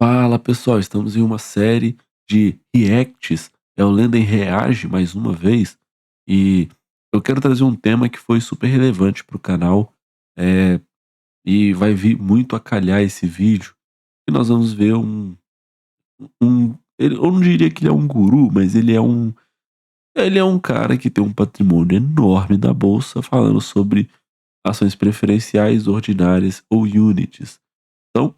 Fala pessoal, estamos em uma série de reacts. É o Lendem Reage mais uma vez. E eu quero trazer um tema que foi super relevante para o canal. é, e vai vir muito a calhar esse vídeo. E nós vamos ver eu não diria que ele é um guru, mas ele é um cara que tem um patrimônio enorme da bolsa, falando sobre ações preferenciais, ordinárias ou units. Então,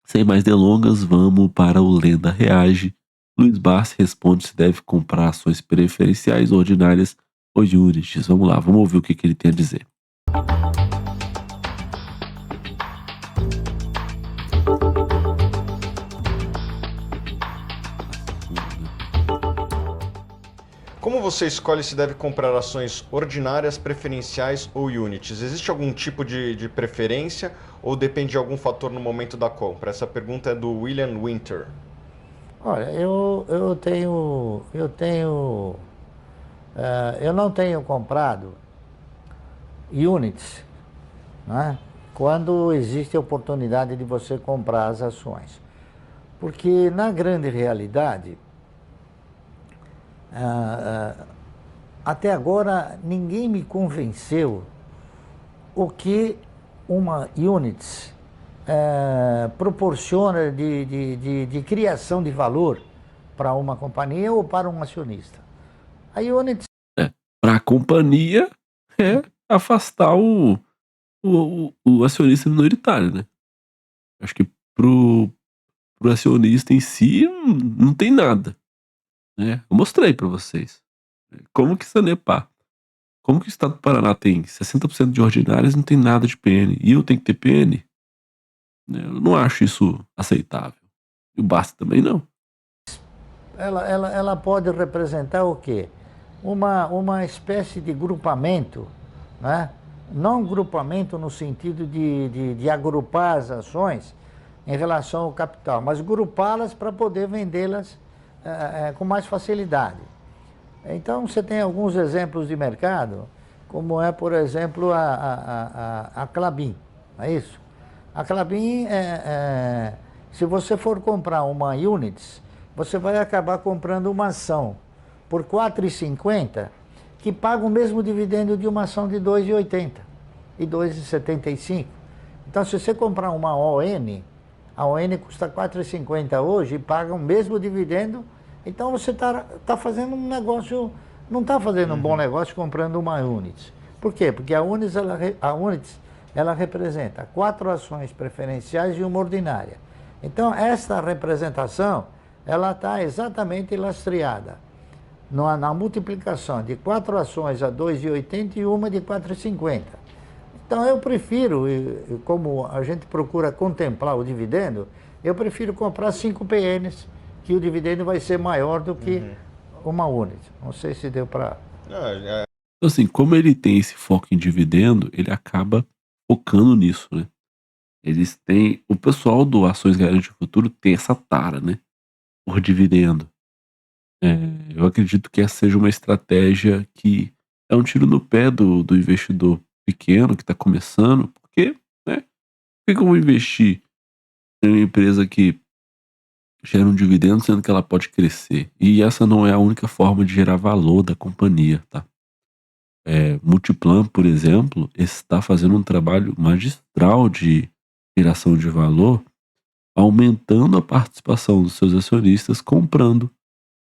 sem mais delongas, vamos para o Lenda Reage. Luiz Barsi responde se deve comprar ações preferenciais, ordinárias ou units. Vamos lá, vamos ouvir o que ele tem a dizer. Como você escolhe se deve comprar ações ordinárias, preferenciais ou units? Existe algum tipo de preferência ou depende de algum fator no momento da compra? Essa pergunta é do William Winter. Olha, eu não tenho comprado units, né, quando existe a oportunidade de você comprar as ações. Porque na grande realidade, até agora ninguém me convenceu o que uma units proporciona de criação de valor para uma companhia ou para um acionista. A units Para a companhia, é afastar o acionista minoritário, né? Acho que pro acionista em si não tem nada, né? Eu mostrei para vocês. Como que Sanepar, como que o estado do Paraná tem 60% de ordinárias e não tem nada de PN, e eu tenho que ter PN? Né? Eu não acho isso aceitável. E o Basta também não. ela pode representar o quê? Uma espécie de grupamento, né? Não grupamento no sentido de agrupar as ações em relação ao capital, mas grupá-las para poder vendê-las com mais facilidade. Então você tem alguns exemplos de mercado, como é, por exemplo, a Klabin, não é isso? A Klabin, se você for comprar uma units, você vai acabar comprando uma ação por R$ 4,50, que paga o mesmo dividendo de uma ação de R$ 2,80 e R$ 2,75. Então, se você comprar uma ON, a ON custa R$ 4,50 hoje e paga o mesmo dividendo. Então você tá fazendo um negócio, não está fazendo um bom negócio comprando uma Units. Por quê? Porque a Units ela representa 4 ações preferenciais e uma ordinária. Então esta representação ela está exatamente lastreada na multiplicação de 4 ações a 2,80 e uma de 4,50. Então eu prefiro, como a gente procura contemplar o dividendo, eu prefiro comprar 5 PNs, que o dividendo vai ser maior do que uma unit. Não sei se deu para... Então, assim, como ele tem esse foco em dividendo, ele acaba focando nisso, né? Eles têm. O pessoal do Ações Garante o Futuro tem essa tara, né? Por dividendo. Eu acredito que essa seja uma estratégia que é um tiro no pé do investidor pequeno que está começando, porque, né? Por que eu vou investir em uma empresa que gera um dividendo, sendo que ela pode crescer? E essa não é a única forma de gerar valor da companhia, tá? Multiplan, por exemplo, está fazendo um trabalho magistral de geração de valor, aumentando a participação dos seus acionistas, comprando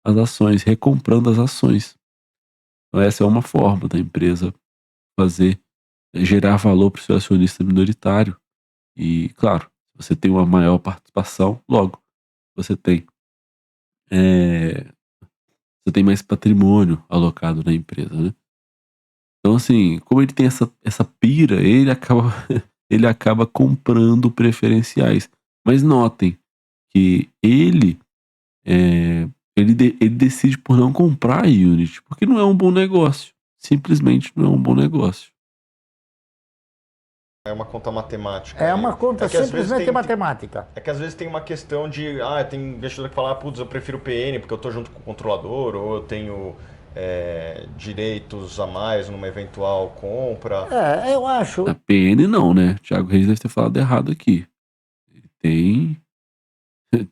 as ações, recomprando as ações. Então, essa é uma forma da empresa fazer, gerar valor para o seu acionista minoritário. E, claro, você tem uma maior participação, logo, você tem, é, você tem mais patrimônio alocado na empresa, né? Então, assim, como ele tem essa pira, ele acaba comprando preferenciais. Mas notem que ele decide por não comprar a Unity, porque não é um bom negócio. Simplesmente não é um bom negócio. É uma conta matemática. É uma conta que às vezes simplesmente matemática. É que às vezes tem uma questão de, tem investidor que fala, putz, eu prefiro PN porque eu estou junto com o controlador, ou eu tenho direitos a mais numa eventual compra. Eu acho. Na PN não, né? Thiago Reis deve ter falado errado aqui. Ele tem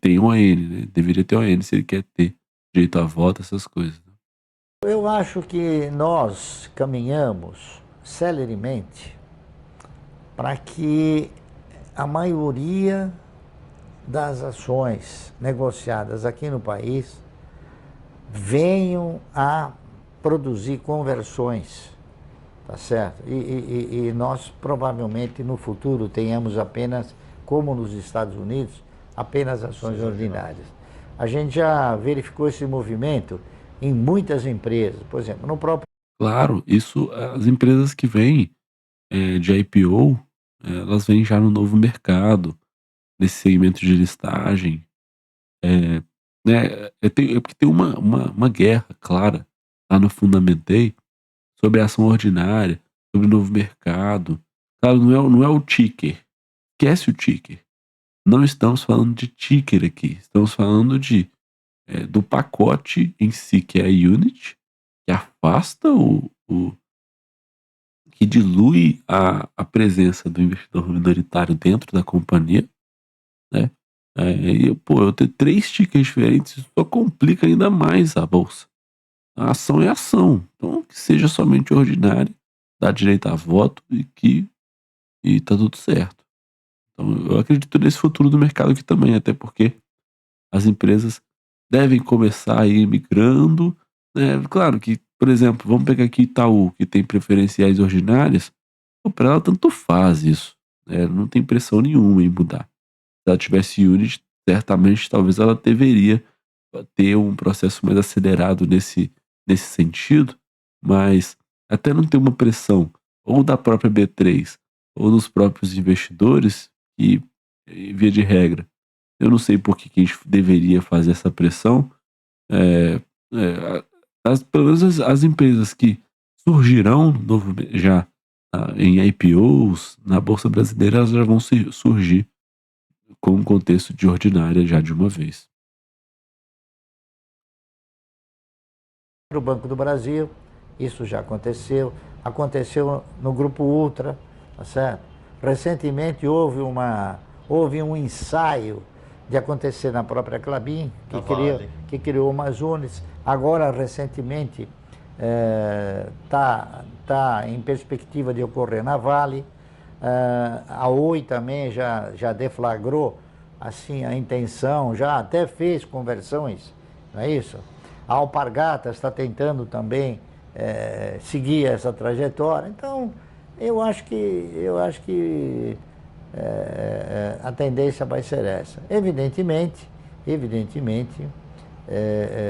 Tem ON, né? Deveria ter ON se ele quer ter direito a voto, essas coisas, né? Eu acho que nós caminhamos celeremente para que a maioria das ações negociadas aqui no país venham a produzir conversões, tá certo? E nós provavelmente no futuro tenhamos apenas, como nos Estados Unidos, apenas ações ordinárias. A gente já verificou esse movimento em muitas empresas, por exemplo, no próprio Claro, isso, as empresas que vêm, de IPO, elas vêm já no novo mercado, nesse segmento de listagem, eh, né, porque tem uma guerra clara lá no Fundamentei sobre a ação ordinária, sobre o novo mercado. Claro, não é o ticker, esquece o ticker. Não estamos falando de ticker aqui, estamos falando do pacote em si, que é a unit, que afasta que dilui a presença do investidor minoritário dentro da companhia, né? Pô, eu ter 3 tickers diferentes só complica ainda mais a bolsa. A ação é ação, então que seja somente ordinária, dá direito a voto e tá tudo certo. Então eu acredito nesse futuro do mercado aqui também, até porque as empresas devem começar a ir migrando, né. Claro que, por exemplo, vamos pegar aqui Itaú, que tem preferenciais ordinárias, pô, pra ela tanto faz isso, né, não tem pressão nenhuma em mudar. Se ela tivesse unit, certamente, talvez ela deveria ter um processo mais acelerado nesse sentido, mas até não ter uma pressão ou da própria B3 ou dos próprios investidores que, via de regra, eu não sei por que a gente deveria fazer essa pressão, eh pelo menos as empresas que surgirão já, em IPOs na bolsa brasileira, elas já vão surgir com um contexto de ordinária já de uma vez. Banco do Brasil, isso já aconteceu, aconteceu no Grupo Ultra, tá certo? Recentemente houve um ensaio de acontecer na própria Klabin, que criou umas unidades. Agora, recentemente, tá em perspectiva de ocorrer na Vale. A Oi também já deflagrou assim a intenção, já até fez conversões, não é isso? A Alpargatas está tentando também seguir essa trajetória. Então, eu acho que a tendência vai ser essa. Evidentemente,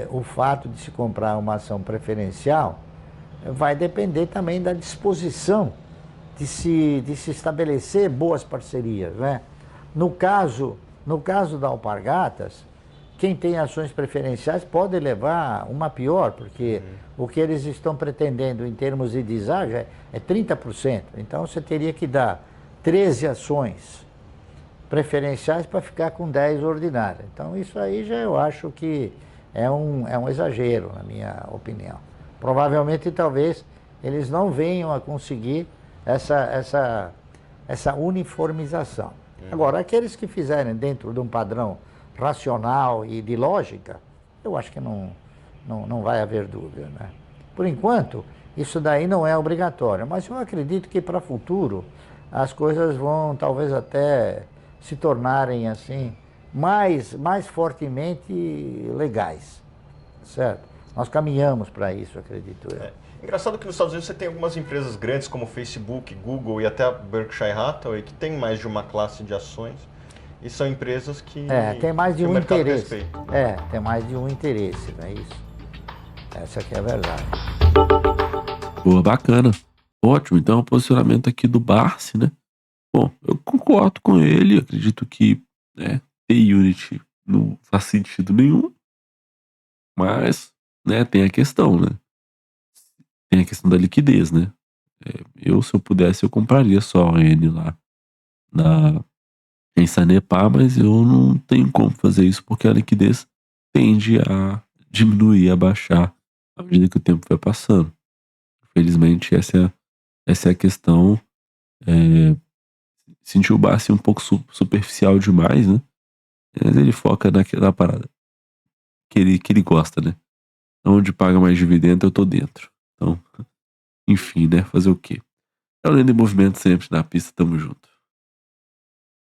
o fato de se comprar uma ação preferencial vai depender também da disposição de se estabelecer boas parcerias, né? No caso da Alpargatas, quem tem ações preferenciais pode levar uma pior, porque o que eles estão pretendendo em termos de deságio é 30%. Então você teria que dar 13 ações preferenciais para ficar com 10 ordinárias. Então isso aí já eu acho que é um exagero, na minha opinião. Provavelmente, talvez, eles não venham a conseguir essa uniformização. Agora, aqueles que fizerem dentro de um padrão racional e de lógica, eu acho que não vai haver dúvida, né? Por enquanto, isso daí não é obrigatório, mas eu acredito que para o futuro as coisas vão talvez até se tornarem assim mais fortemente legais, certo? Nós caminhamos para isso, acredito eu. Engraçado que nos Estados Unidos você tem algumas empresas grandes como Facebook, Google e até a Berkshire Hathaway que tem mais de uma classe de ações e são empresas que tem mais de que o um mercado interesse. respeita. Tem mais de um interesse, não é isso? Essa aqui é a verdade. Boa, bacana. Ótimo, então o posicionamento aqui do Barsi, né? Bom, eu concordo com ele, acredito que, né, ter unit não faz sentido nenhum, mas, né, tem a questão, né? Tem a questão da liquidez, né? Se eu pudesse, eu compraria só a N lá na, em Sanepar, mas eu não tenho como fazer isso porque a liquidez tende a diminuir, a baixar à medida que o tempo vai passando. Infelizmente, essa é a questão. É, senti o Barsi um pouco superficial demais, né? Mas ele foca naquela parada que ele gosta, né? Onde paga mais dividendo, eu tô dentro. Então, enfim, né? Fazer o quê? É o Lendo em Movimento sempre na pista, tamo junto.